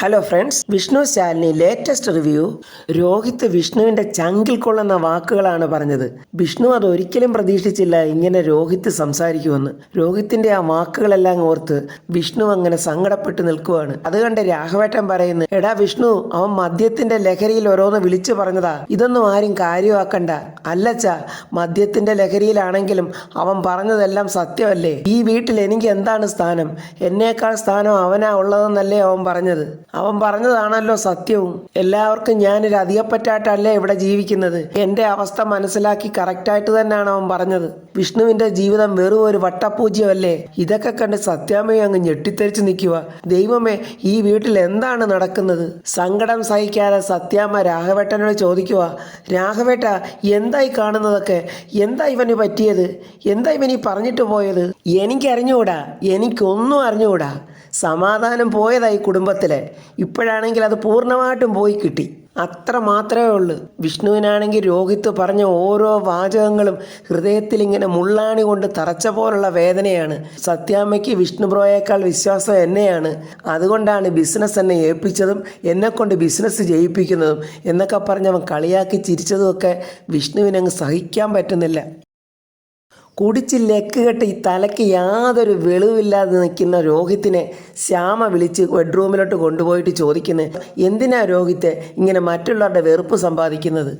Hello friends, Vishnu Shalini latest review. Rohit വിഷ്ണുവിൻ്റെ ചങ്കിൽ കൊള്ളുന്ന വാക്കുകളാണ് പറഞ്ഞത്. വിഷ്ണു അതൊരിക്കലും പ്രതീക്ഷിച്ചില്ല ഇങ്ങനെ രോഹിത് സംസാരിക്കുമെന്ന്. രോഹിത്തിൻ്റെ ആ വാക്കുകളെല്ലാം ഓർത്ത് വിഷ്ണു അങ്ങനെ സങ്കടപ്പെട്ട് നിൽക്കുവാണ്. അത് കണ്ട് രാഘവേട്ടൻ പറയുന്നു, എടാ വിഷ്ണു, അവൻ മദ്യത്തിൻ്റെ ലഹരിയിൽ ഓരോന്ന് വിളിച്ചു പറഞ്ഞതാ, ഇതൊന്നും ആരും കാര്യമാക്കണ്ട. അല്ലച്ചാ, മദ്യത്തിൻ്റെ ലഹരിയിലാണെങ്കിലും അവൻ പറഞ്ഞതെല്ലാം സത്യമല്ലേ. ഈ വീട്ടിൽ എനിക്ക് എന്താണ് സ്ഥാനം? എന്നേക്കാൾ സ്ഥാനം അവനാ ഉള്ളതെന്നല്ലേ അവൻ പറഞ്ഞത്. അവൻ പറഞ്ഞതാണല്ലോ സത്യവും. എല്ലാവർക്കും ഞാനൊരു അധികപ്പറ്റായിട്ടല്ലേ ഇവിടെ ജീവിക്കുന്നത്. എൻ്റെ അവസ്ഥ മനസ്സിലാക്കി കറക്റ്റായിട്ട് തന്നെയാണ് അവൻ പറഞ്ഞത്. വിഷ്ണുവിൻ്റെ ജീവിതം വെറും ഒരു വട്ടപൂജ്യമല്ലേ. ഇതൊക്കെ കണ്ട് സത്യാമ്മയും അങ്ങ് ഞെട്ടിത്തെറിച്ച് നിൽക്കുക. ദൈവമേ, ഈ വീട്ടിൽ എന്താണ് നടക്കുന്നത്? സങ്കടം സഹിക്കാതെ സത്യാമ്മ രാഘവേട്ടനോട് ചോദിക്കുക, രാഘവേട്ട, എന്തായി കാണുന്നതൊക്കെ? എന്താ ഇവന് പറ്റിയത്? എന്താ ഇവനീ പറഞ്ഞിട്ട് പോയത്? എനിക്കറിഞ്ഞുകൂടാ, എനിക്കൊന്നും അറിഞ്ഞുകൂടാ. സമാധാനം പോയതായി കുടുംബത്തിലെ. ഇപ്പോഴാണെങ്കിൽ അത് പൂർണ്ണമായിട്ടും പോയി കിട്ടി. അത്ര മാത്രമേ ഉള്ളൂ. വിഷ്ണുവിനാണെങ്കിൽ രോഹിത് പറഞ്ഞ ഓരോ വാചകങ്ങളും ഹൃദയത്തിൽ ഇങ്ങനെ മുള്ളാണി കൊണ്ട് തറച്ച പോലുള്ള വേദനയാണ്. സത്യാമ്മയ്ക്ക് വിഷ്ണു ബ്രോയേക്കാൾ വിശ്വാസം എന്നെയാണ്. അതുകൊണ്ടാണ് ബിസിനസ് എന്നെ ഏൽപ്പിച്ചതും എന്നെ കൊണ്ട് ബിസിനസ് ചെയ്യിപ്പിക്കുന്നതും എന്നൊക്കെ പറഞ്ഞവൻ കളിയാക്കി ചിരിച്ചതുമൊക്കെ വിഷ്ണുവിനങ്ങ് സഹിക്കാൻ പറ്റുന്നില്ല. കുടിച്ച് ലെക്ക് കെട്ട് ഈ തലയ്ക്ക് യാതൊരു വെളിവില്ലാതെ നിൽക്കുന്ന രോഹിത്തിനെ ശ്യാമ വിളിച്ച് ബെഡ്റൂമിലോട്ട് കൊണ്ടുപോയിട്ട് ചോദിക്കുന്നത്, എന്തിനാ രോഹിത്തെ ഇങ്ങനെ മറ്റുള്ളവരുടെ വെറുപ്പ് സമ്പാദിക്കുന്നത്?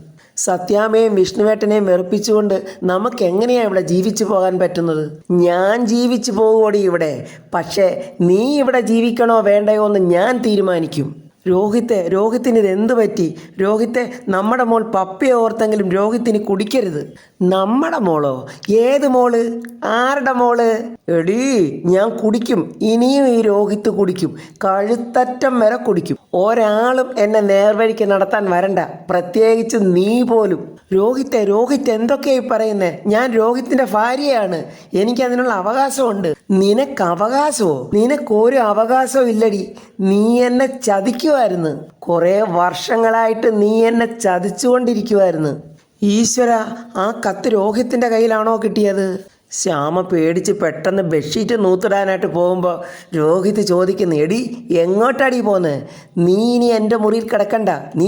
സത്യാമ്മയും വിഷ്ണുവേട്ടനെയും വെറുപ്പിച്ചുകൊണ്ട് നമുക്ക് എങ്ങനെയാണ് ഇവിടെ ജീവിച്ചു പോകാൻ പറ്റുന്നത്? ഞാൻ ജീവിച്ചു പോകുകയോടി ഇവിടെ. പക്ഷേ നീ ഇവിടെ ജീവിക്കണോ വേണ്ടയോ എന്ന് ഞാൻ തീരുമാനിക്കും. രോഹിത്തിന് ഇതെന്ത് പറ്റി? രോഹിത്തെ, നമ്മുടെ മോൾ പപ്പിയെ ഓർത്തെങ്കിലും രോഹിത്തിന് കുടിക്കരുത്. നമ്മുടെ മോളോ? ഏത് മോള്? ആരുടെ മോള്? എടീ, ഞാൻ കുടിക്കും. ഇനിയും ഈ രോഹിത് കുടിക്കും. കഴുത്തറ്റം വരെ കുടിക്കും. ഒരാളും എന്നെ നേർവഴിക്ക് നടത്താൻ വരണ്ട, പ്രത്യേകിച്ച് നീ പോലും. രോഹിത് എന്തൊക്കെയായി പറയുന്നേ? ഞാൻ രോഹിത്തിൻ്റെ ഭാര്യയാണ്. എനിക്കതിനുള്ള അവകാശമുണ്ട്. നിനക്ക് അവകാശമോ? നിനക്കൊരു അവകാശവും ഇല്ലടി. നീ എന്നെ ചതിക്കുമായിരുന്നു. കുറേ വർഷങ്ങളായിട്ട് നീ എന്നെ ചതിച്ചുകൊണ്ടിരിക്കുമായിരുന്നു. ഈശ്വര, ആ കത്ത് രോഹിത്തിൻ്റെ കയ്യിലാണോ കിട്ടിയത്? ശ്യാമ പേടിച്ച് പെട്ടെന്ന് ബെഡ്ഷീറ്റ് നൂത്തിടാനായിട്ട് പോകുമ്പോൾ രോഹിത് ചോദിക്കുന്നു, എടി എങ്ങോട്ടാടി പോന്ന്? നീ ഇനി എൻ്റെ മുറിയിൽ കിടക്കണ്ട. നീ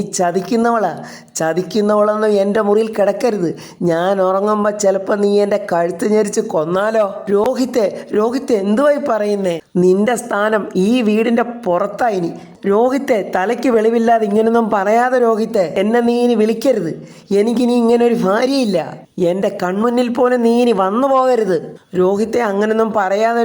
ചതിക്കുന്നവളൊന്നും എൻ്റെ മുറിയിൽ കിടക്കരുത്. ഞാൻ ഉറങ്ങുമ്പോൾ ചിലപ്പോൾ നീ എൻ്റെ കഴുത്ത് ഞെരിച്ച് കൊന്നാലോ? രോഹിത്തെ എന്തുവായി പറയുന്നേ? നിന്റെ സ്ഥാനം ഈ വീടിൻ്റെ പുറത്തായിനി. രോഹിത്തെ, തലയ്ക്ക് വെളിവില്ലാതെ ഇങ്ങനൊന്നും പറയാതെ രോഹിത്തെ. എന്നെ നീ ഇനി വിളിക്കരുത്. എനിക്കിനി ഇങ്ങനെ ഒരു ഭാര്യയില്ല. എൻ്റെ കൺമുന്നിൽ പോലും നീ ഇനി വന്നു പോകരുത്. രോഹിത്തെ, അങ്ങനൊന്നും പറയാതെ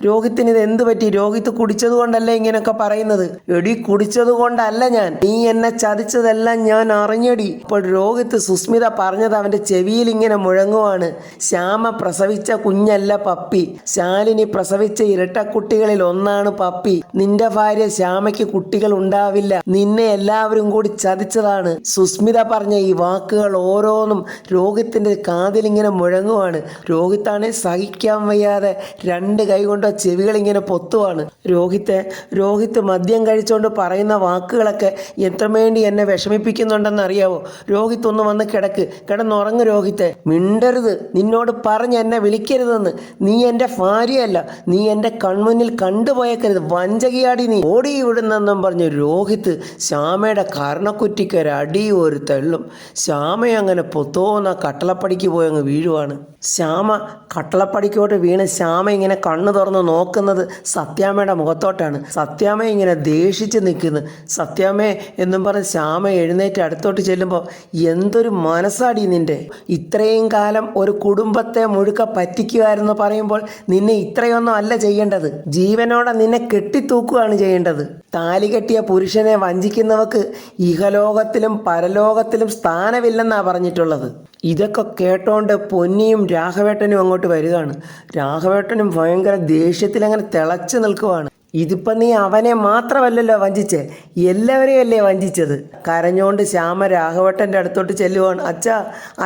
രോഹിത്തിന് ഇത് എന്ത് പറ്റി? രോഹിത് കുടിച്ചത് കൊണ്ടല്ലേ ഇങ്ങനെയൊക്കെ പറയുന്നത്? എടി, കുടിച്ചത് കൊണ്ടല്ല ഞാൻ. നീ എന്നെ ചതിച്ചതെല്ലാം ഞാൻ അറിഞ്ഞടി. ഇപ്പോൾ രോഹിത് സുസ്മിത പറഞ്ഞത് അവൻ്റെ ചെവിയിൽ ഇങ്ങനെ മുഴങ്ങുവാണ്. ശ്യാമ പ്രസവിച്ച കുഞ്ഞല്ല പപ്പി. ശാലിനി പ്രസവിച്ച ഇരട്ടക്കുട്ടികളിൽ ഒന്നാണ് പപ്പി. നിന്റെ ഭാര്യ ശ്യാമയ്ക്ക് കുട്ടികൾ ഉണ്ടാവില്ല. നിന്നെ എല്ലാവരും കൂടി ചതിച്ചതാണ്. സുസ്മിത പറഞ്ഞ ഈ വാക്കുകൾ ഓരോന്നും രോഹിത്തിന്റെ കാതിൽ ഇങ്ങനെ മുഴങ്ങുവാണ്. രോഹിത്താണെ സഹിക്കാൻ വയ്യാതെ രണ്ട് കൈ കൊണ്ട് ചെവികൾ ഇങ്ങനെ പൊത്തുവാണ്. രോഹിത്ത് മദ്യം കഴിച്ചുകൊണ്ട് പറയുന്ന വാക്കുകളൊക്കെ എത്രമേണ്ടി എന്നെ വിഷമിപ്പിക്കുന്നുണ്ടെന്ന് അറിയാവോ? രോഹിത്ത് ഒന്ന് വന്ന് കിടന്നുറങ്ങ്. രോഹിത്തെ, മിണ്ടരുത്. നിന്നോട് പറഞ്ഞ് എന്നെ വിളിക്കരുതെന്ന്. നീ എൻ്റെ ഭാര്യയല്ല. നീ എൻ്റെ കൺമുന്നിൽ കണ്ടുപോയേക്കരുത്. വഞ്ചകിയാടി നീ. ഓടി ഇവിടുന്നെന്നും പറഞ്ഞ് രോഹിത്ത് ശ്യാമയുടെ കർണക്കുറ്റിക്കൊരടി ഒരു തെള്ളും. ശ്യാമയെ അങ്ങനെ പൊത്തോന്ന കട്ടളപ്പടിക്ക് പോയി അങ്ങ് വീഴുവാണ്. ശ്യാമ കട്ടളപ്പടിക്കോട്ട് വീണ് ശ്യാമ ഇങ്ങനെ കണ്ണു തുറന്ന് നോക്കുന്നത് സത്യാമ്മയുടെ മുഖത്തോട്ടാണ്. സത്യാമ്മ ഇങ്ങനെ ദേഷിച്ച് നിൽക്കുന്നു. സത്യാമ്മേ എന്നും പറഞ്ഞ് ശ്യാമ എഴുന്നേറ്റ് അടുത്തോട്ട് ചെല്ലുമ്പോൾ, എന്തൊരു മനസ്സാടി നിന്റെ? ഇത്രയും കാലം ഒരു കുടുംബത്തെ മുഴുക്ക പറ്റിക്കുമായിരുന്നു പറയുമ്പോൾ നിന്നെ ഇത്രയൊന്നും അല്ല ചെയ്യേണ്ടത്. ജീവനോടെ നിന്നെ കെട്ടിത്തൂക്കുകയാണ് ചെയ്യേണ്ടത്. താലി കെട്ടിയ പുരുഷനെ വഞ്ചിക്കുന്നവർക്ക് ഇഹലോകത്തിലും പരലോകത്തിലും സ്ഥാനമില്ലെന്നാ പറഞ്ഞിട്ടുള്ളത്. ഇതൊക്കെ കേട്ടോണ്ട് പൊന്നിയും രാഘവേട്ടനും അങ്ങോട്ട് വരികയാണ്. രാഘവേട്ടനും ഭയങ്കര ദേഷ്യത്തിൽ അങ്ങനെ തിളച്ചു നിൽക്കുവാണ്. ഇതിപ്പം നീ അവനെ മാത്രമല്ലല്ലോ വഞ്ചിച്ചേ, എല്ലാവരെയും അല്ലേ വഞ്ചിച്ചത്? കരഞ്ഞോണ്ട് ശ്യാമ രാഘവേട്ടൻ്റെ അടുത്തോട്ട് ചെല്ലുവാണ്.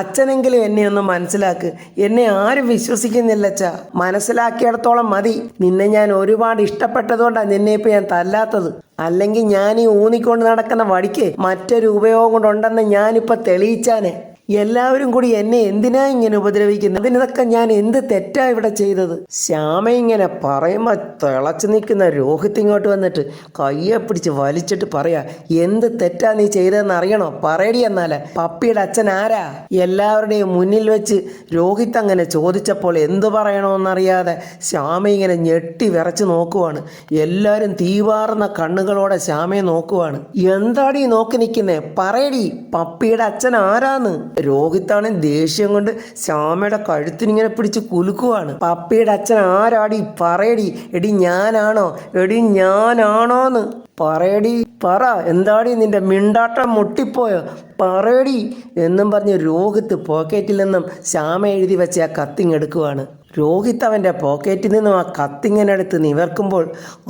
അച്ഛനെങ്കിലും എന്നെ ഒന്ന് മനസ്സിലാക്ക്. എന്നെ ആരും വിശ്വസിക്കുന്നില്ല അച്ഛാ. മനസ്സിലാക്കിയിടത്തോളം മതി. നിന്നെ ഞാൻ ഒരുപാട് ഇഷ്ടപ്പെട്ടതുകൊണ്ടാണ് നിന്നെ ഇപ്പം ഞാൻ തല്ലാത്തത്. അല്ലെങ്കിൽ ഞാൻ ഈ ഊന്നിക്കൊണ്ട് നടക്കുന്ന വടിക്ക് മറ്റൊരു ഉപയോഗം കൊണ്ടുണ്ടെന്ന് ഞാനിപ്പോൾ തെളിയിച്ചാനെ. എല്ലാവരും കൂടി എന്നെ എന്തിനാ ഇങ്ങനെ ഉപദ്രവിക്കുന്നത്? അതിനൊക്കെ ഞാൻ എന്ത് തെറ്റാ ഇവിടെ ചെയ്തത്? ശ്യാമ ഇങ്ങനെ പറയുമ്പോൾ തിളച്ചു നിൽക്കുന്ന രോഹിത് ഇങ്ങോട്ട് വന്നിട്ട് കയ്യെ പിടിച്ച് വലിച്ചിട്ട് പറയാ, എന്ത് തെറ്റാ നീ ചെയ്തതെന്ന് അറിയണോ? പറയടി. എന്നാല് പപ്പിയുടെ അച്ഛൻ ആരാ? എല്ലാവരുടെയും മുന്നിൽ വെച്ച് രോഹിത് അങ്ങനെ ചോദിച്ചപ്പോൾ എന്തു പറയണമെന്നറിയാതെ ശ്യാമ ഇങ്ങനെ ഞെട്ടി വിറച്ച് നോക്കുവാണ്. എല്ലാവരും തീവാറുന്ന കണ്ണുകളോടെ ശ്യാമയെ നോക്കുവാണ്. എന്താടി നോക്കി നിൽക്കുന്നേ? പറയടി, പപ്പിയുടെ അച്ഛൻ ആരാന്ന്? രോഹിത്താണ് ദേഷ്യം കൊണ്ട് ശ്യാമയുടെ കഴുത്തിനിങ്ങനെ പിടിച്ച് കുലുക്കുവാണ്. പപ്പിയുടെ അച്ഛൻ ആരാടി? പറയടി. എടി ഞാനാണോ? എടി ഞാനാണോന്ന് പറയടി, പറ. എന്താടി നിന്റെ മിണ്ടാട്ടം മുട്ടിപ്പോയോ? പറയടി എന്നും പറഞ്ഞ് രോഹിത് പോക്കറ്റിൽ നിന്നും ശ്യാമ എഴുതി വെച്ച ആ കത്തിങ്ങെടുക്കുവാണ്. രോഹിത് അവൻ്റെ പോക്കറ്റിൽ നിന്നും ആ കത്തിങ്ങനെടുത്ത് നിവർക്കുമ്പോൾ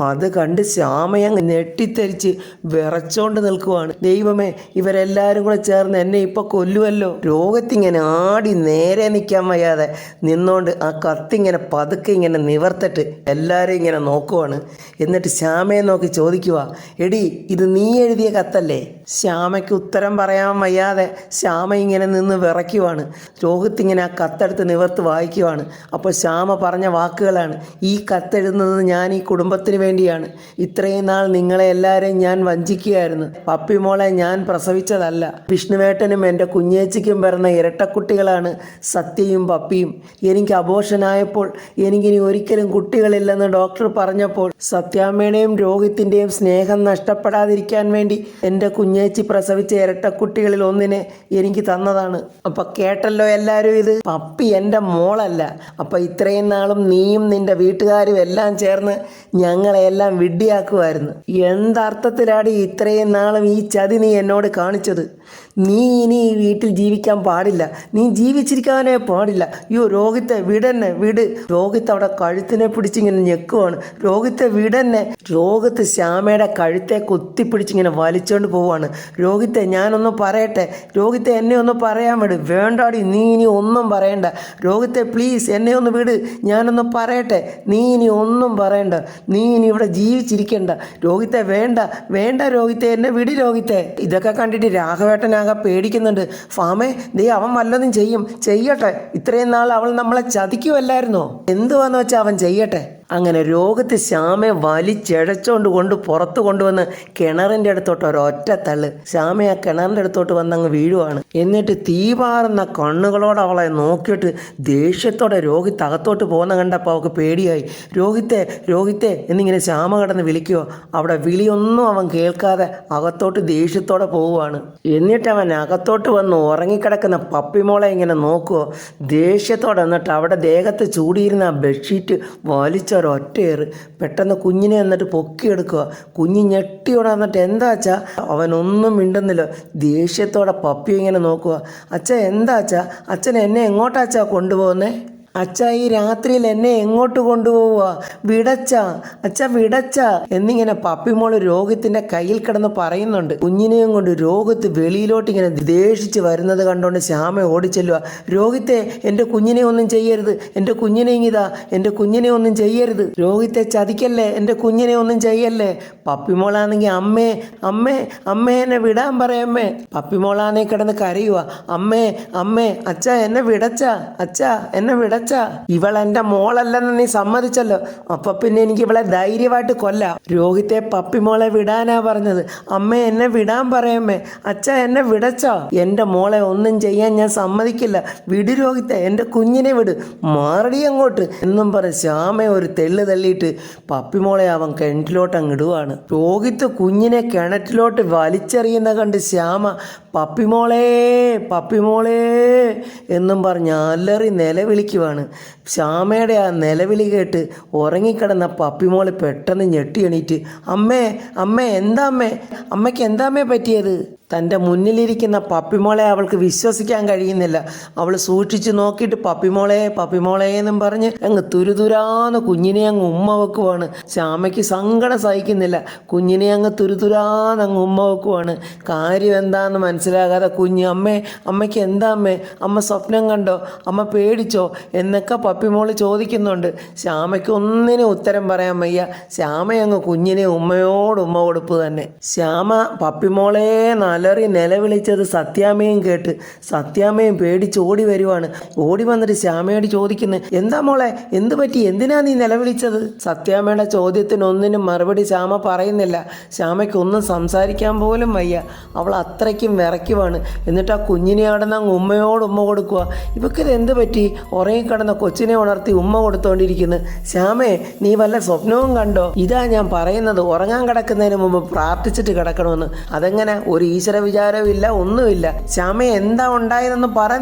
അത് കണ്ട് ശ്യാമയങ്ങ് ഞെട്ടിത്തെറിച്ച് വിറച്ചോണ്ട് നിൽക്കുവാണ്. ദൈവമേ, ഇവരെല്ലാവരും കൂടെ ചേർന്ന് എന്നെ ഇപ്പോൾ കൊല്ലുമല്ലോ. രോഹിത് ഇങ്ങനെ ആടി നേരെ നിൽക്കാൻ വയ്യാതെ നിന്നോണ്ട് ആ കത്തിങ്ങനെ പതുക്കെ ഇങ്ങനെ നിവർത്തിട്ട് എല്ലാവരും ഇങ്ങനെ നോക്കുവാണ്. എന്നിട്ട് ശ്യാമയെ നോക്കി ചോദിക്കുക, എടി ഇത് നീ എഴുതിയ കത്തല്ലേ? ശ്യാമയ്ക്ക് ഉത്തരം പറയാൻ വയ്യാതെ ശ്യാമ ഇങ്ങനെ നിന്ന് വിറയ്ക്കുവാണ്. രോഹിത് ഇങ്ങനെ ആ കത്തെടുത്ത് നിവർത്ത് വായിക്കുവാണ്. അപ്പോൾ ശ്യാമ പറഞ്ഞ വാക്കുകളാണ്, ഈ കത്തെഴുതുന്നത് ഞാൻ ഈ കുടുംബത്തിന് വേണ്ടിയാണ്. ഇത്രയും നാൾ നിങ്ങളെ എല്ലാവരെയും ഞാൻ വഞ്ചിക്കുകയായിരുന്നു. പപ്പിമോളെ ഞാൻ പ്രസവിച്ചതല്ല. വിഷ്ണുവേട്ടനും എൻ്റെ കുഞ്ഞേച്ചിക്കും പിറന്ന ഇരട്ടക്കുട്ടികളാണ് സത്യയും പപ്പിയും. എനിക്ക് അബോർഷനായപ്പോൾ എനിക്കിനി ഒരിക്കലും കുട്ടികളില്ലെന്ന് ഡോക്ടർ പറഞ്ഞപ്പോൾ സത്യാമ്മയുടെയും രോഹിത്തിൻ്റെയും സ്നേഹം നഷ്ടപ്പെടാതിരിക്കാൻ വേണ്ടി എൻ്റെ കുഞ്ഞേച്ചി പ്രസവിച്ച ഇരട്ടക്കുട്ടികളിൽ ഒന്നിനെ എനിക്ക് തന്നതാണ്. അപ്പം കേട്ടല്ലോ എല്ലാവരും, ഇത് പപ്പി എൻ്റെ മോളല്ല. അപ്പം ഇത്രയും നാളും നീയും നിന്റെ വീട്ടുകാരും എല്ലാം ചേർന്ന് ഞങ്ങളെല്ലാം വിഡ്ഢിയാക്കുമായിരുന്നു. എന്തർത്ഥത്തിലാടി ഇത്രയും നാളും ഈ ചതി നീ എന്നോട് കാണിച്ചത്? നീ ഇനി ഈ വീട്ടിൽ ജീവിക്കാൻ പാടില്ല. നീ ജീവിച്ചിരിക്കാനേ പാടില്ല. അയ്യോ രോഹിത്തെ വിടന്നെ, വിട്. രോഹിത്ത് അവിടെ കഴുത്തിനെ പിടിച്ചിങ്ങനെ ഞെക്കുവാണ്. രോഹിത്തെ വിടന്നെ. രോഹിത്ത് ശ്യാമയുടെ കഴുത്തെ കുത്തിപ്പിടിച്ചിങ്ങനെ വലിച്ചോണ്ട് പോവാണ്. രോഹിത്തെ ഞാനൊന്ന് പറയട്ടെ? രോഹിത്തെ എന്നെ ഒന്ന് പറയാൻ വിട്. വേണ്ടാടി, നീ ഇനി ഒന്നും പറയണ്ട. രോഹിത്തെ പ്ലീസ് എന്നെ ഒന്ന് വിട്, ഞാനൊന്ന് പറയട്ടെ. നീ ഇനി ഒന്നും പറയണ്ട. നീ ഇനി ഇവിടെ ജീവിച്ചിരിക്കണ്ട. രോഹിത്തെ വേണ്ട, വേണ്ട രോഹിത്തെ, എന്നെ വിട് രോഹിത്തെ. ഇതൊക്കെ കണ്ടിട്ട് രാഘവേട്ടനാകെ പേടിക്കുന്നുണ്ട്. ഫാമേ, ദേ അവൻ വല്ലതും ചെയ്യട്ടെ. ഇത്രയും നാൾ അവൾ നമ്മളെ ചതിക്കുമല്ലായിരുന്നോ? എന്തുവാന്ന് വെച്ചാൽ അവൻ ചെയ്യട്ടെ. അങ്ങനെ രോഹിത്ത് ശ്യാമയെ വലിച്ചെഴച്ചോണ്ട് കൊണ്ട് പുറത്ത് കൊണ്ടുവന്ന് കിണറിൻ്റെ അടുത്തോട്ട് ഒരൊറ്റ തള്ള്. ശ്യാമ ആ കിണറിൻ്റെ അടുത്തോട്ട് വന്നങ്ങ് വീഴുവാണ്. എന്നിട്ട് തീപാറുന്ന കണ്ണുകളോട് അവളെ നോക്കിയിട്ട് ദേഷ്യത്തോടെ രോഹിത്ത് അകത്തോട്ട് പോകുന്ന കണ്ടപ്പോൾ അവൾക്ക് പേടിയായി. രോഹിത്തെ, രോഹിത്തെ എന്നിങ്ങനെ ശ്യാമ കിടന്ന് വിളിക്കുവോ. അവിടെ വിളിയൊന്നും അവൻ കേൾക്കാതെ അകത്തോട്ട് ദേഷ്യത്തോടെ പോവുകയാണ്. എന്നിട്ട് അവൻ അകത്തോട്ട് വന്ന് ഉറങ്ങിക്കിടക്കുന്ന പപ്പിമോളെ ഇങ്ങനെ നോക്കുവോ ദേഷ്യത്തോടെ. എന്നിട്ട് അവിടെ ദേഹത്ത് ചൂടിയിരുന്ന ആ ബെഡ്ഷീറ്റ് വലിച്ച ഒരൊറ്റയേറ് പെട്ടെന്ന് കുഞ്ഞിനെ എന്നിട്ട് പൊക്കിയെടുക്കുക. കുഞ്ഞ് ഞെട്ടിയോടെ എന്നിട്ട് എന്താ അച്ഛാ? അവനൊന്നും മിണ്ടുന്നില്ല. ദേഷ്യത്തോടെ പപ്പി ഇങ്ങനെ നോക്കുക. അച്ഛ എന്താ അച്ഛാ? അച്ഛൻ എന്നെ എങ്ങോട്ടാച്ചാ കൊണ്ടുപോകുന്നേ? അച്ഛ ഈ രാത്രിയിൽ എന്നെ എങ്ങോട്ട് കൊണ്ടുപോവുക? വിടച്ച അച്ഛ, വിടച്ച എന്നിങ്ങനെ പപ്പിമോള് രോഹിത്തിന്റെ കയ്യിൽ കിടന്ന് പറയുന്നുണ്ട്. കുഞ്ഞിനെയും കൊണ്ട് രോഹിത്ത് വെളിയിലോട്ട് ഇങ്ങനെ ദേഷിച്ച് വരുന്നത് കണ്ടുകൊണ്ട് ശ്യാമ ഓടിച്ചെല്ലുക. രോഹിത്തെ, എൻ്റെ കുഞ്ഞിനെ ഒന്നും ചെയ്യരുത്. എൻ്റെ കുഞ്ഞിനെ ഇങ്ങിതാ, എൻ്റെ കുഞ്ഞിനെ ഒന്നും ചെയ്യരുത്. രോഹിത്തെ ചതിക്കല്ലേ, എൻ്റെ കുഞ്ഞിനെ ഒന്നും ചെയ്യല്ലേ. പപ്പിമോളാണെങ്കിൽ അമ്മേ അമ്മേ അമ്മേ എന്നെ വിടാൻ പറയമ്മേ. പപ്പിമോളാണെങ്കിൽ കിടന്ന് കരയുക. അമ്മേ അമ്മേ, അച്ഛ എന്നെ വിടച്ച, അച്ഛ എന്നെ വിടച്ച. ഇവൾ എൻ്റെ മോളല്ലെന്ന് നീ സമ്മതിച്ചല്ലോ, അപ്പൊ പിന്നെ എനിക്ക് ഇവളെ ധൈര്യമായിട്ട് കൊല്ലാം. രോഹിത്തെ പപ്പിമോളെ വിടാനാ പറഞ്ഞത്. അമ്മ എന്നെ വിടാൻ പറയമ്മേ. അച്ഛ എന്നെ വിടച്ചോ. എൻ്റെ മോളെ ഒന്നും ചെയ്യാൻ ഞാൻ സമ്മതിക്കില്ല. വിട് രോഹിത്തെ, എൻ്റെ കുഞ്ഞിനെ വിട്, മാറടി അങ്ങോട്ട് എന്നും പറഞ്ഞ് ശ്യാമ ഒരു തെള്ളു തള്ളിയിട്ട് പപ്പിമോളെ അവൻ കിണറ്റിലോട്ട് അങ്ങിടുവാണ്. രോഹിത്ത് കുഞ്ഞിനെ കിണറ്റിലോട്ട് വലിച്ചെറിയുന്ന കണ്ട് ശ്യാമ പപ്പിമോളേ പപ്പിമോളേ എന്നും പറഞ്ഞ് അലറി നിലവിളിക്കുവാണ്. ശ്യാമയുടെ ആ നിലവിളി കേട്ട് ഉറങ്ങിക്കിടന്ന പപ്പിമോള് പെട്ടെന്ന് ഞെട്ടി എണീറ്റ്, അമ്മേ അമ്മേ, എന്താ അമ്മേ, അമ്മയ്ക്ക് എന്താ അമ്മേ പറ്റിയത്? തൻ്റെ മുന്നിലിരിക്കുന്ന പപ്പിമോളെ അവൾക്ക് വിശ്വസിക്കാൻ കഴിയുന്നില്ല. അവൾ സൂക്ഷിച്ചു നോക്കിയിട്ട് പപ്പിമോളെ പപ്പിമോളെ എന്നും പറഞ്ഞ് അങ്ങ് തുരുതുരാന്ന് കുഞ്ഞിനെ അങ്ങ് ഉമ്മ വെക്കുവാണ്. ശ്യാമയ്ക്ക് സങ്കടം സഹിക്കുന്നില്ല. കുഞ്ഞിനെ അങ്ങ് തുരുതുരാന്ന് അങ്ങ് ഉമ്മ വെക്കുവാണ്. കാര്യം എന്താണെന്ന് മനസ്സിലാകാതെ കുഞ്ഞ് അമ്മേ, അമ്മയ്ക്ക് എന്താ അമ്മേ, അമ്മ സ്വപ്നം കണ്ടോ, അമ്മ പേടിച്ചോ എന്നൊക്കെ പപ്പിമോള് ചോദിക്കുന്നുണ്ട്. ശ്യാമയ്ക്ക് ഒന്നിനും ഉത്തരം പറയാൻ വയ്യ. ശ്യാമ അങ്ങ് കുഞ്ഞിനെ ഉമ്മയോട് ഉമ്മ കൊടുപ്പ് തന്നെ. ശ്യാമ പപ്പിമോളെ അലറി നിലവിളിച്ചത് സത്യാമ്മയും കേട്ട് സത്യാമ്മയും പേടിച്ച് ഓടി വരുവാണ്. ഓടി വന്നിട്ട് ശ്യാമയോട് ചോദിക്കുന്നു, എന്താ മോളെ, എന്ത് പറ്റി, എന്തിനാ നീ നിലവിളിച്ചത്? സത്യാമ്മയുടെ ചോദ്യത്തിനൊന്നിനും മറുപടി ശ്യാമ പറയുന്നില്ല. ശ്യാമയ്ക്ക് ഒന്നും സംസാരിക്കാൻ പോലും വയ്യ. അവൾ അത്രയ്ക്കും വിറയ്ക്കുവാണ്. എന്നിട്ട് ആ കുഞ്ഞിനെ ആടുന്ന അങ്ങ് ഉമ്മയോട് ഉമ്മ കൊടുക്കുക. ഇവക്കിത് എന്ത് പറ്റി? ഉറങ്ങിക്കിടന്ന കൊച്ചിനെ ഉണർത്തി ഉമ്മ കൊടുത്തോണ്ടിരിക്കുന്നു. ശ്യാമേ, നീ വല്ല സ്വപ്നവും കണ്ടോ? ഇതാ ഞാൻ പറയുന്നത്, ഉറങ്ങാൻ കിടക്കുന്നതിന് മുമ്പ് പ്രാർത്ഥിച്ചിട്ട് കിടക്കണമെന്ന്. അതെങ്ങനെ? ഒരു ഈശ്വര വിചാരവും ഇല്ല, ഒന്നുമില്ല. ശ്യാമ എന്താ ഉണ്ടായതെന്ന് പറ.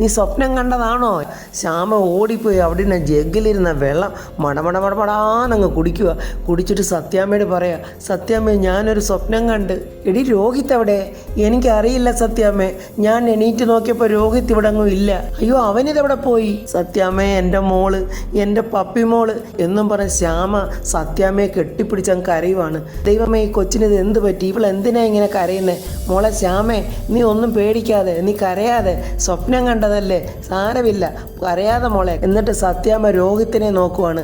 നീ സ്വപ്നം കണ്ടതാണോ? ശ്യാമ ഓടിപ്പോയി അവിടെ നിന്ന് ജഗ്ഗിലിരുന്ന വെള്ളം മടമടമടമടാന്നങ്ങ് കുടിക്കുക. കുടിച്ചിട്ട് സത്യാമ്മയോട് പറയാ, സത്യാമ്മ, ഞാനൊരു സ്വപ്നം കണ്ട്. എടി, രോഹിത് എവിടെ? എനിക്കറിയില്ല സത്യാമ്മേ, ഞാൻ എണീറ്റ് നോക്കിയപ്പോൾ രോഹിത് ഇവിടെ അങ്ങും ഇല്ല. അയ്യോ, അവനിതെവിടെ പോയി? സത്യാമ്മേ, എൻ്റെ മോള്, എൻ്റെ പപ്പി മോള് എന്നും പറഞ്ഞ് ശ്യാമ സത്യാമ്മയെ കെട്ടിപ്പിടിച്ചങ്ങ് കരയുവാണ്. ദൈവമേ, ഈ കൊച്ചിനിത് എന്ത് പറ്റി? ഇവൾ എന്തിനാ ഇങ്ങനെ കരയുന്നേ? മോളെ ശ്യാമേ, നീ ഒന്നും പേടിക്കാതെ, നീ കരയാതെ, സ്വപ്നം കണ്ടതല്ലേ, സാരമില്ല, കരയാതെ മോളെ. എന്നിട്ട് സത്യാമ്മ രോഹിത്തിനെ നോക്കുവാണ്.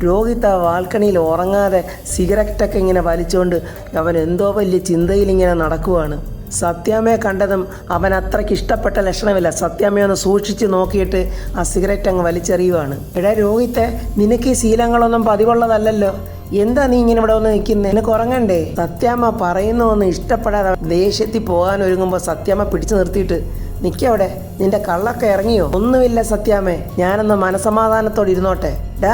രോഹിത് ആ ബാൽക്കണിയിൽ ഉറങ്ങാതെ സിഗരറ്റൊക്കെ ഇങ്ങനെ വലിച്ചുകൊണ്ട് അവൻ എന്തോ വലിയ ചിന്തയിലിങ്ങനെ നടക്കുവാണ്. സത്യാമ്മയെ കണ്ടതും അവൻ അത്രയ്ക്ക് ഇഷ്ടപ്പെട്ട ലക്ഷണമില്ല. സത്യാമ്മയൊന്ന് സൂക്ഷിച്ച് നോക്കിയിട്ട് ആ സിഗരറ്റ് അങ്ങ് വലിച്ചെറിയുവാണ്. എടാ രോഹിത്തെ, നിനക്ക് ഈ ശീലങ്ങളൊന്നും പതിവുള്ളതല്ലല്ലോ, എന്താ നീ ഇങ്ങനെ ഇവിടെ വന്ന് നിൽക്കുന്നേ? നിനക്ക് ഉറങ്ങണ്ടേ? സത്യാമ്മ പറയുന്നൊന്നും ഇഷ്ടപ്പെടാതെ ദേഷ്യത്തിൽ പോകാൻ ഒരുങ്ങുമ്പോൾ സത്യാമ്മ പിടിച്ചു നിർത്തിയിട്ട്, നിൽക്കവിടെ, നിന്റെ കള്ളൊക്കെ ഇറങ്ങിയോ? ഒന്നുമില്ല സത്യാമ്മേ, ഞാനൊന്ന് മനസമാധാനത്തോടെ ഇരുന്നോട്ടെ. ഡാ,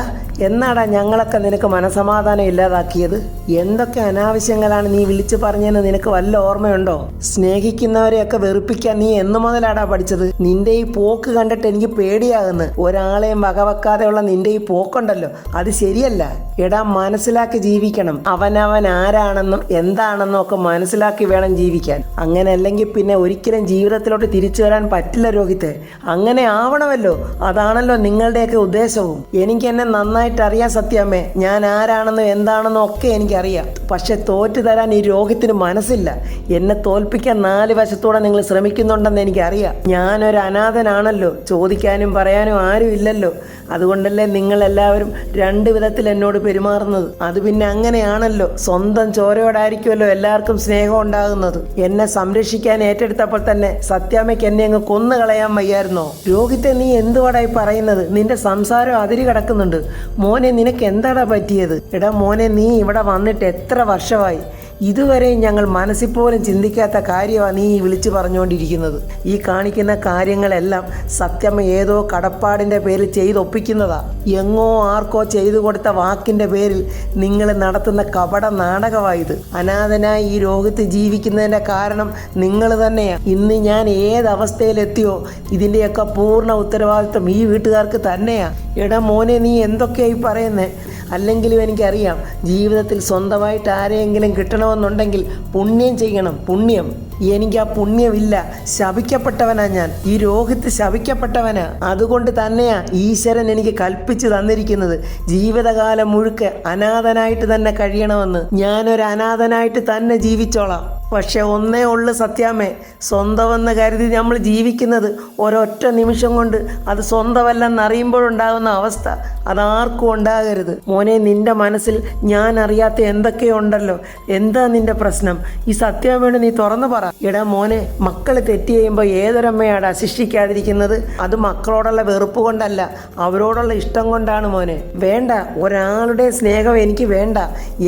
എന്നാടാ ഞങ്ങളൊക്കെ നിനക്ക് മനസമാധാനം ഇല്ലാതാക്കിയത്? എന്തൊക്കെ അനാവശ്യങ്ങളാണ് നീ വിളിച്ചു പറഞ്ഞതെന്ന് നിനക്ക് വല്ല ഓർമ്മയുണ്ടോ? സ്നേഹിക്കുന്നവരെയൊക്കെ വെറുപ്പിക്കാൻ നീ എന്നു മുതലാടാ പഠിച്ചത്? നിന്റെ ഈ പോക്ക് കണ്ടിട്ട് എനിക്ക് പേടിയാകുന്നു. ഒരാളെയും വകവെക്കാതെയുള്ള നിന്റെ ഈ പോക്കുണ്ടല്ലോ, അത് ശരിയല്ല. എടാ, മനസ്സിലാക്കി ജീവിക്കണം. അവനവൻ ആരാണെന്നും എന്താണെന്നും ഒക്കെ മനസ്സിലാക്കി വേണം ജീവിക്കാൻ. അങ്ങനെ അല്ലെങ്കിൽ പിന്നെ ഒരിക്കലും ജീവിതത്തിലോട്ട് തിരിച്ചു വരാൻ പറ്റില്ല രോഹിത്തെ. അങ്ങനെ ആവണമല്ലോ, അതാണല്ലോ നിങ്ങളുടെയൊക്കെ ഉദ്ദേശവും. എനിക്ക് എന്നെ നന്നായിട്ട് അറിയാം സത്യാമ്മേ, ഞാൻ ആരാണെന്നും എന്താണെന്നും ഒക്കെ എനിക്കറിയാം. പക്ഷെ തോറ്റു തരാൻ ഈ രോഹിത്തിന് മനസ്സില്ല. എന്നെ തോൽപ്പിക്കാൻ 4 വശത്തോടെ നിങ്ങൾ ശ്രമിക്കുന്നുണ്ടെന്ന് എനിക്കറിയാം. ഞാനൊരു അനാഥനാണല്ലോ, ചോദിക്കാനും പറയാനും ആരും ഇല്ലല്ലോ. അതുകൊണ്ടല്ലേ നിങ്ങളെല്ലാവരും 2 വിധത്തിൽ എന്നോട് പെരുമാറുന്നത്. അത് പിന്നെ അങ്ങനെയാണല്ലോ, സ്വന്തം ചോരയോടായിരിക്കുമല്ലോ എല്ലാവർക്കും സ്നേഹം ഉണ്ടാകുന്നത്. എന്നെ സംരക്ഷിക്കാൻ ഏറ്റെടുത്തപ്പോൾ തന്നെ സത്യാമ്മയ്ക്ക് എന്നെ അങ്ങ് കൊന്നു കളയാൻ വയ്യായിരുന്നോ? രോഹിത്തെ, നീ എന്തുവാടായി പറയുന്നത്? നിന്റെ സംസാരം അതിരി കിടക്കുന്നുണ്ട്. മോനെ, നിനക്ക് എന്താടാ പറ്റിയത്? എടാ മോനെ, നീ ഇവിടെ വന്നിട്ട് എത്ര വർഷമായി? ഇതുവരെ ഞങ്ങൾ മനസ്സിൽ പോലും ചിന്തിക്കാത്ത കാര്യമാണ് നീ വിളിച്ചു പറഞ്ഞുകൊണ്ടിരിക്കുന്നത്. ഈ കാണിക്കുന്ന കാര്യങ്ങളെല്ലാം സത്യാമ്മ ഏതോ കടപ്പാടിൻ്റെ പേരിൽ ചെയ്തൊപ്പിക്കുന്നതാ. എങ്ങോ ആർക്കോ ചെയ്തു കൊടുത്ത വാക്കിൻ്റെ പേരിൽ നിങ്ങൾ നടത്തുന്ന കപട നാടകമായത്. അനാഥനായി ഈ രോഗത്ത് ജീവിക്കുന്നതിൻ്റെ കാരണം നിങ്ങൾ തന്നെയാണ്. ഇന്ന് ഞാൻ ഏതവസ്ഥയിലെത്തിയോ ഇതിൻ്റെയൊക്കെ പൂർണ്ണ ഉത്തരവാദിത്വം ഈ വീട്ടുകാർക്ക് തന്നെയാണ്. എടാ മോനെ, നീ എന്തൊക്കെയായി പറയുന്നേ? അല്ലെങ്കിലും എനിക്കറിയാം, ജീവിതത്തിൽ സ്വന്തമായിട്ട് ആരെയെങ്കിലും കിട്ടണമെന്നുണ്ടെങ്കിൽ പുണ്യം ചെയ്യണം. പുണ്യം. എനിക്ക് ആ പുണ്യമില്ല. ശപിക്കപ്പെട്ടവനാ ഞാൻ. ഈ രോഹിത്ത് ശപിക്കപ്പെട്ടവനാ. അതുകൊണ്ട് തന്നെയാ ഈശ്വരൻ എനിക്ക് കൽപ്പിച്ചു തന്നിരിക്കുന്നത് ജീവിതകാലം മുഴുക്കെ അനാഥനായിട്ട് തന്നെ കഴിയണമെന്ന്. ഞാനൊരു അനാഥനായിട്ട് തന്നെ ജീവിച്ചോളാം. പക്ഷെ ഒന്നേ ഉള്ളു സത്യാമ്മേ, സ്വന്തമെന്ന് കരുതി നമ്മൾ ജീവിക്കുന്നത് ഒരൊറ്റ നിമിഷം കൊണ്ട് അത് സ്വന്തമല്ലെന്നറിയുമ്പോഴുണ്ടാകുന്ന അവസ്ഥ അതാർക്കും ഉണ്ടാകരുത്. മോനെ, നിന്റെ മനസ്സിൽ ഞാൻ അറിയാത്ത എന്തൊക്കെയോ ഉണ്ടല്ലോ. എന്താ നിന്റെ പ്രശ്നം? ഈ സത്യാമ്മയോട് നീ തുറന്നു പറ. എടാ മോനെ, മക്കൾ തെറ്റ് ചെയ്യുമ്പോൾ ഏതൊരമ്മയാടാ ശിക്ഷിക്കാതിരിക്കുന്നത്? അത് മക്കളോടുള്ള വെറുപ്പ് കൊണ്ടല്ല, അവരോടുള്ള ഇഷ്ടം കൊണ്ടാണ് മോനെ. വേണ്ട, ഒരാളുടെ സ്നേഹം എനിക്ക് വേണ്ട.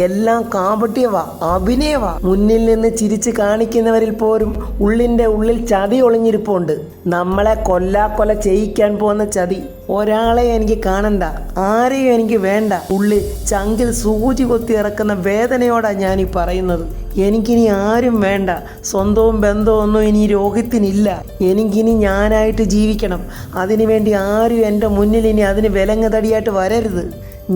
എല്ലാം കാപട്യവാ, അഭിനയവാ. മുന്നിൽ നിന്ന് ചിരിച്ച് കാണിക്കുന്നവരിൽ പോലും ഉള്ളിൻ്റെ ഉള്ളിൽ ചതി ഒളിഞ്ഞിരിപ്പുണ്ട്. നമ്മളെ കൊല്ലാക്കൊല ചെയ്യിക്കാൻ പോകുന്ന ചതി. ഒരാളെ എനിക്ക് കാണണ്ട, ആരെയും എനിക്ക് വേണ്ട. ഉള്ളിൽ ചങ്കിൽ സൂചി കൊത്തി ഇറക്കുന്ന വേദനയോടാണ് ഞാനീ പറയുന്നത്. എനിക്കിനി ആരും വേണ്ട. സ്വന്തവും ബന്ധവും ഒന്നും ഇനി രോഹിത്തിനില്ല. എനിക്കിനി ഞാനായിട്ട് ജീവിക്കണം. അതിനുവേണ്ടി ആരും എൻ്റെ മുന്നിൽ ഇനി അതിന് വിലങ്ങുതടിയായിട്ട് വരരുത്.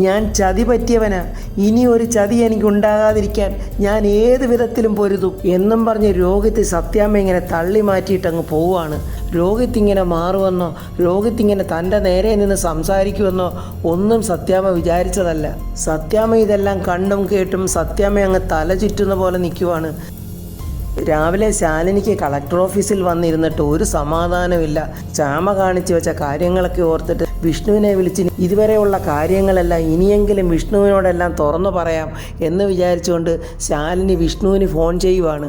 ഞാൻ ചതി പറ്റിയവനാ. ഇനി ഒരു ചതി എനിക്ക് ഉണ്ടാകാതിരിക്കാൻ ഞാൻ ഏത് വിധത്തിലും പൊരുതും എന്നും പറഞ്ഞ് രോഹിത്ത് സത്യാമ്മ ഇങ്ങനെ തള്ളി മാറ്റിയിട്ട് അങ്ങ് പോവുകയാണ്. രോഹിത്ത് ഇങ്ങനെ മാറുമെന്നോ രോഹിത്ത് ഇങ്ങനെ തൻ്റെ നേരെ നിന്ന് സംസാരിക്കുമെന്നോ ഒന്നും സത്യാമ്മ വിചാരിച്ചതല്ല. സത്യാമ്മ ഇതെല്ലാം കണ്ടും കേട്ടും സത്യാമ്മ അങ്ങ് തല ചുറ്റുന്ന പോലെ നിൽക്കുവാണ്. രാവിലെ ശാലിനിക്ക് കളക്ടർ ഓഫീസിൽ വന്നിരുന്നിട്ട് ഒരു സമാധാനമില്ല. ശ്യാമ കാണിച്ചു വെച്ച കാര്യങ്ങളൊക്കെ ഓർത്തിട്ട് വിഷ്ണുവിനെ വിളിച്ച് ഇതുവരെയുള്ള കാര്യങ്ങളെല്ലാം ഇനിയെങ്കിലും വിഷ്ണുവിനോടെല്ലാം തുറന്നു പറയാം എന്ന് വിചാരിച്ചുകൊണ്ട് ശാലിനി വിഷ്ണുവിന് ഫോൺ ചെയ്യുവാണ്.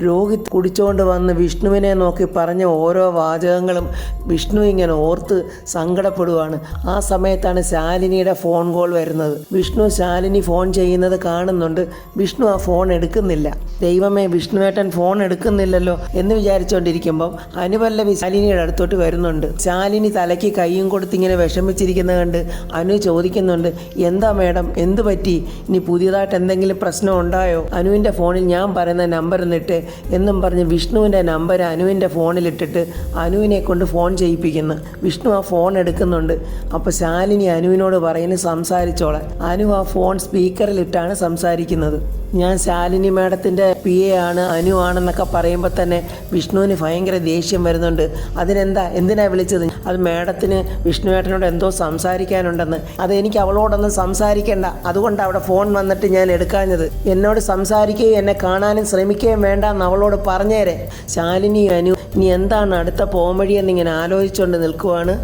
രോഹിത് കുടിച്ചുകൊണ്ട് വന്ന് വിഷ്ണുവിനെ നോക്കി പറഞ്ഞ ഓരോ വാചകങ്ങളും വിഷ്ണു ഇങ്ങനെ ഓർത്ത് സങ്കടപ്പെടുവാണ്. ആ സമയത്താണ് ശാലിനിയുടെ ഫോൺ കോൾ വരുന്നത്. വിഷ്ണു ശാലിനി ഫോൺ ചെയ്യുന്നത് കാണുന്നുണ്ട്. വിഷ്ണു ആ ഫോൺ എടുക്കുന്നില്ല. ദൈവമേ, വിഷ്ണുവേട്ടൻ ഫോൺ എടുക്കുന്നില്ലല്ലോ എന്ന് വിചാരിച്ചുകൊണ്ടിരിക്കുമ്പം അനുപല്ലവി ശാലിനിയുടെ അടുത്തോട്ട് വരുന്നുണ്ട്. ശാലിനി തലയ്ക്ക് കൈയും കൊടുത്ത് ഇങ്ങനെ വിഷമിച്ചിരിക്കുന്നത് കണ്ട് അനു ചോദിക്കുന്നുണ്ട്, എന്താ മേഡം, എന്ത് പറ്റി? ഇനി പുതിയതായിട്ട് എന്തെങ്കിലും പ്രശ്നം ഉണ്ടായോ? അനുവിൻ്റെ ഫോണിൽ ഞാൻ പറയുന്ന നമ്പർ എന്നിട്ട് എന്നും പറഞ്ഞ് വിഷ്ണുവിൻ്റെ നമ്പർ അനുവിൻ്റെ ഫോണിലിട്ടിട്ട് അനുവിനെ കൊണ്ട് ഫോൺ ചെയ്യിപ്പിക്കുന്നു. വിഷ്ണു ആ ഫോൺ എടുക്കുന്നുണ്ട്. അപ്പോൾ ശാലിനി അനുവിനോട് പറയുന്നു, സംസാരിച്ചോളാൻ. അനു ആ ഫോൺ സ്പീക്കറിലിട്ടാണ് സംസാരിക്കുന്നത്. ഞാൻ ശാലിനി മാഡത്തിൻ്റെ PA ആണ്, അനു ആണെന്നൊക്കെ പറയുമ്പോൾ തന്നെ വിഷ്ണുവിന് ഭയങ്കര ദേഷ്യം വരുന്നുണ്ട്. എന്തിനാ വിളിച്ചത്? അത് മാഡത്തിന് വിഷ്ണുവേട്ടനോട് എന്തോ സംസാരിക്കാനുണ്ടെന്ന്. അതെനിക്ക് അവളോടൊന്നും സംസാരിക്കേണ്ട, അതുകൊണ്ട് അവിടെ ഫോൺ വന്നിട്ട് ഞാൻ എടുക്കാഞ്ഞത്. എന്നോട് സംസാരിക്കുകയും എന്നെ കാണാനും ശ്രമിക്കുകയും വേണ്ട എന്ന് അവളോട് പറഞ്ഞേരെ. ശാലിനി അനു ഇനി എന്താണ് അടുത്ത പോംവഴി എന്നിങ്ങനെ ആലോചിച്ചുകൊണ്ട് നിൽക്കുവാണ്.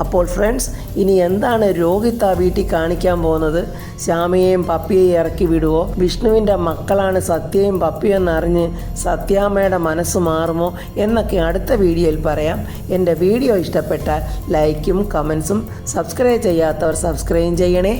അപ്പോൾ ഫ്രണ്ട്സ്, ഇനി എന്താണ് രോഹിത് ആ വീട്ടിൽ കാണിക്കാൻ പോകുന്നത്? ശ്യാമയെയും പപ്പിയെയും ഇറക്കി വിടുവോ? വിഷ്ണുവിൻ്റെ മക്കളാണ് സത്യയും പപ്പിയും എന്നറിഞ്ഞ് സത്യാമ്മയുടെ മനസ്സ് മാറുമോ എന്നൊക്കെ അടുത്ത വീഡിയോയിൽ പറയാം. എൻ്റെ വീഡിയോ ഇഷ്ടപ്പെട്ടാൽ ലൈക്കും കമൻസും, സബ്സ്ക്രൈബ് ചെയ്യാത്തവർ സബ്സ്ക്രൈബ് ചെയ്യണേ.